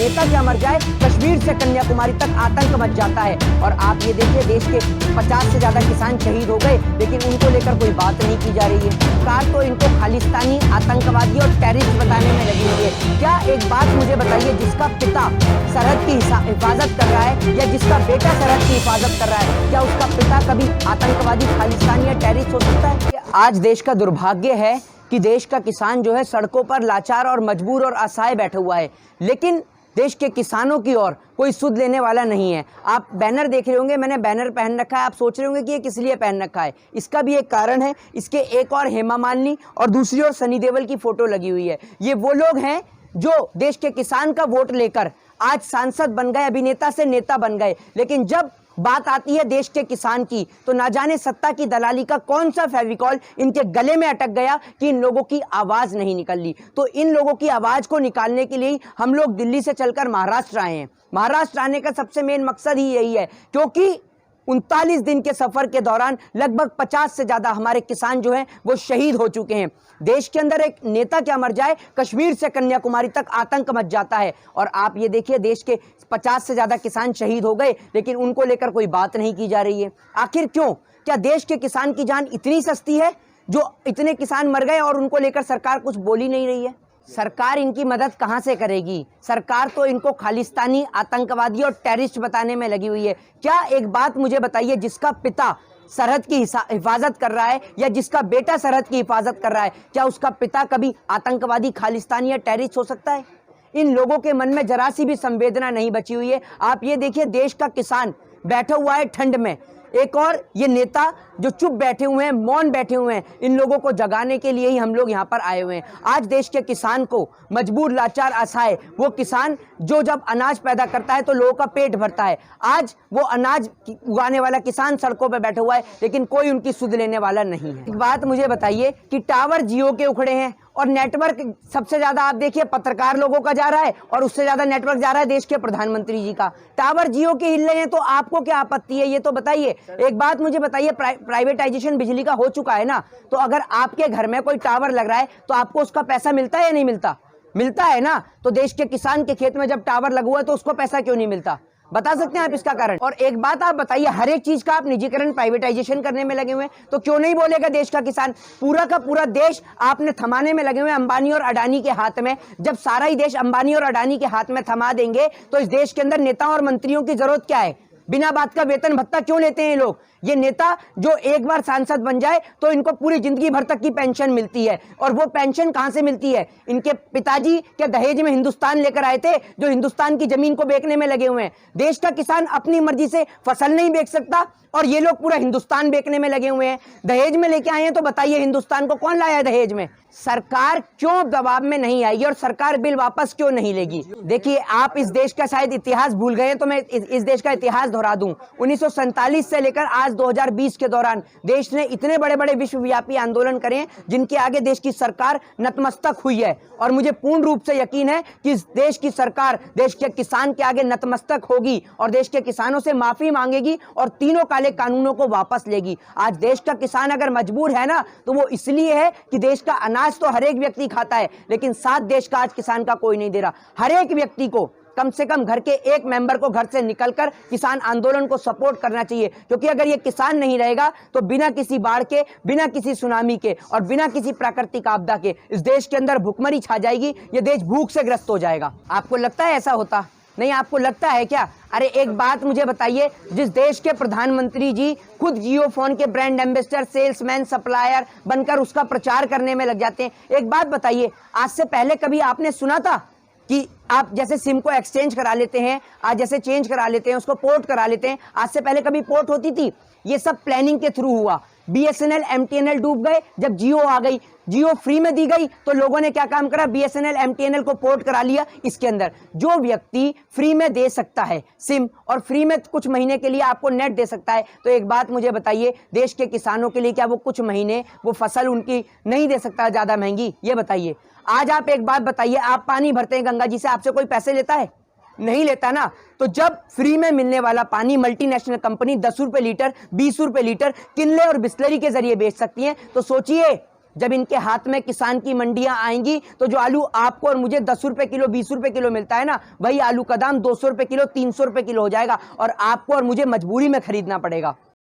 नेता क्या मर जाए, कश्मीर से कन्याकुमारी तक आतंक मच जाता है। और आप ये देखिए, देश के 50 से ज्यादा किसान शहीद हो गए, लेकिन उनको लेकर कोई बात नहीं की जा रही है। सरकार तो इनको खालिस्तानी, आतंकवादी और टेररिस्ट बताने में लगी हुई है। क्या एक बात मुझे बताइए, जिसका पिता सरहद की हिफाजत कर रहा है या जिसका बेटा सरहद की हिफाजत कर रहा है, क्या उसका पिता कभी आतंकवादी, खालिस्तानी या टेररिस्ट हो सकता है? आज देश का दुर्भाग्य है कि देश का किसान जो है सड़कों पर लाचार और मजबूर और असहाय बैठा हुआ है, लेकिन देश के किसानों की ओर कोई सुध लेने वाला नहीं है। आप बैनर देख रहे होंगे, मैंने बैनर पहन रखा है। आप सोच रहे होंगे कि ये किस लिए पहन रखा है। इसका भी एक कारण है, इसके एक और हेमा मालिनी और दूसरी ओर सनी देओल की फोटो लगी हुई है। ये वो लोग हैं जो देश के किसान का वोट लेकर आज सांसद बन गए, अभिनेता से नेता बन गए, लेकिन जब बात आती है देश के किसान की तो ना जाने सत्ता की दलाली का कौन सा फेविकॉल इनके गले में अटक गया कि इन लोगों की आवाज नहीं निकल ली। तो इन लोगों की आवाज को निकालने के लिए हम लोग दिल्ली से चलकर महाराष्ट्र आए हैं। महाराष्ट्र आने का सबसे मेन मकसद ही यही है, क्योंकि 39 दिन के सफर के दौरान लगभग 50 से ज्यादा हमारे किसान जो हैं वो शहीद हो चुके हैं। देश के अंदर एक नेता क्या मर जाए, कश्मीर से कन्याकुमारी तक आतंक मच जाता है। और आप ये देखिए, देश के 50 से ज्यादा किसान शहीद हो गए, लेकिन उनको लेकर कोई बात नहीं की जा रही है। आखिर क्यों? क्या देश के किसान की जान इतनी सस्ती है जो इतने किसान मर गए और उनको लेकर सरकार कुछ बोल ही नहीं रही है? सरकार इनकी मदद कहां से करेगी? सरकार तो इनको खालिस्तानी, आतंकवादी और टेररिस्ट बताने में लगी हुई है। क्या एक बात मुझे बताइए, जिसका पिता सरहद की हिफाजत कर रहा है या जिसका बेटा सरहद की हिफाजत कर रहा है, क्या उसका पिता कभी आतंकवादी, खालिस्तानी या टेररिस्ट हो सकता है? इन लोगों के मन में जरा सी भी संवेदना नहीं बची हुई है। आप ये देखिए, देश का किसान बैठा हुआ है ठंड में, एक और ये नेता जो चुप बैठे हुए हैं, मौन बैठे हुए हैं। इन लोगों को जगाने के लिए ही हम लोग यहाँ पर आए हुए हैं। आज देश के किसान को, मजबूर, लाचार, असहाय, वो किसान जो जब अनाज पैदा करता है तो लोगों का पेट भरता है, आज वो अनाज उगाने वाला किसान सड़कों पर बैठा हुआ है, लेकिन कोई उनकी सुध लेने वाला नहीं है। एक बात मुझे बताइए कि टावर जियो के उखड़े हैं और नेटवर्क सबसे ज्यादा आप देखिए पत्रकार लोगों का जा रहा है और उससे ज्यादा नेटवर्क जा रहा है देश के प्रधानमंत्री जी का। टावर जियो के हिल रहे हैं तो आपको क्या आपत्ति है, ये तो बताइए। एक बात मुझे बताइए, प्राइवेटाइजेशन बिजली का हो चुका है ना, तो अगर आपके घर में कोई टावर लग रहा है तो आपको उसका पैसा मिलता है या नहीं मिलता? मिलता है ना। तो देश के किसान के खेत में जब टावर लगा हुआ है तो उसको पैसा क्यों नहीं मिलता? बता सकते हैं आप इसका कारण? और एक बात आप बताइए, हर एक चीज का आप निजीकरण, प्राइवेटाइजेशन करने में लगे हुए हैं, तो क्यों नहीं बोलेगा देश का किसान? पूरा का पूरा देश आपने थमाने में लगे हुए हैं अंबानी और अडानी के हाथ में। जब सारा ही देश अंबानी और अडानी के हाथ में थमा देंगे तो इस देश के अंदर नेताओं और मंत्रियों की जरूरत क्या है? बिना बात का वेतन भत्ता क्यों लेते हैं ये लोग? ये नेता जो एक बार सांसद बन जाए तो इनको पूरी जिंदगी भर तक की पेंशन मिलती है, और वो पेंशन कहां से मिलती है? इनके पिताजी क्या दहेज में हिंदुस्तान लेकर आए थे, जो हिंदुस्तान की जमीन को बेचने में लगे हुए हैं? देश का किसान अपनी मर्जी से फसल नहीं बेच सकता और ये लोग पूरा हिंदुस्तान बेचने में लगे हुए हैं। दहेज में लेके आए हैं, तो बताइए हिंदुस्तान को कौन लाया है दहेज में? सरकार क्यों दबाव में नहीं आएगी और सरकार बिल वापस क्यों नहीं लेगी? देखिए, आप इस देश का शायद इतिहास भूल गए हैं, तो मैं इस देश का इतिहास दोहरा दूं। 1947 से लेकर आज 2020 के दौरान देश ने इतने बड़े बड़े विश्वव्यापी आंदोलन करे हैं जिनके आगे देश की सरकार नतमस्तक हुई है, और मुझे पूर्ण रूप से यकीन है कि इस देश की सरकार देश के किसान के आगे नतमस्तक होगी और देश के किसानों से माफी मांगेगी और तीनों काले कानूनों को वापस लेगी। आज देश का किसान अगर मजबूर है ना, तो वो इसलिए है कि देश का अनाज तो हर एक व्यक्ति खाता है, लेकिन साथ देश का आज किसान का कोई नहीं दे रहा। हर एक व्यक्ति को कम से कम घर के एक मेंबर को घर से निकलकर किसान आंदोलन को सपोर्ट करना चाहिए, क्योंकि अगर ये किसान नहीं रहेगा तो बिना किसी बाढ़ के, बिना किसी सुनामी के और बिना किसी प्राकृतिक आपदा के इस देश के अंदर भुखमरी छा जाएगी। ये देश भूख से ग्रस्त हो जाएगा। आपको लगता है ऐसा होता? नहीं, आपको लगता है क्या? अरे एक बात मुझे बताइए, जिस देश के प्रधानमंत्री जी खुद जियो फोन के ब्रांड एम्बेसडर, सेल्समैन, सप्लायर बनकर उसका प्रचार करने में लग जाते हैं, एक बात बताइए, आज से पहले कभी आपने सुना था कि आप जैसे सिम को एक्सचेंज करा लेते हैं, आज जैसे चेंज करा लेते हैं, उसको पोर्ट करा लेते हैं, आज से पहले कभी पोर्ट होती थी? ये सब प्लानिंग के थ्रू हुआ। बीएसएनएल, एमटीएनएल डूब गए, जब जियो आ गई, जियो फ्री में दी गई, तो लोगों ने क्या काम करा? बीएसएनएल, एमटीएनएल को पोर्ट करा लिया इसके अंदर। जो व्यक्ति फ्री में दे सकता है सिम और फ्री में कुछ महीने के लिए आपको नेट दे सकता है, तो एक बात मुझे बताइए, देश के किसानों के लिए क्या वो कुछ महीने वो फसल उनकी नहीं दे सकता ज्यादा महंगी? ये बताइए। आज आप एक बात बताइए, आप पानी भरते हैं गंगा जी से, आपसे कोई पैसे लेता है? नहीं लेता ना। तो जब फ्री में मिलने वाला पानी मल्टीनेशनल कंपनी 10 रुपए लीटर, 20 रुपए लीटर किनले और बिस्लरी के जरिए बेच सकती है, तो सोचिए जब इनके हाथ में किसान की मंडियां आएंगी तो जो आलू आपको और मुझे 10 रुपए किलो 20 रुपए किलो मिलता है ना, वही आलू का दाम 200 रुपए किलो 300 रुपए किलो हो जाएगा और आपको और मुझे मजबूरी में खरीदना पड़ेगा।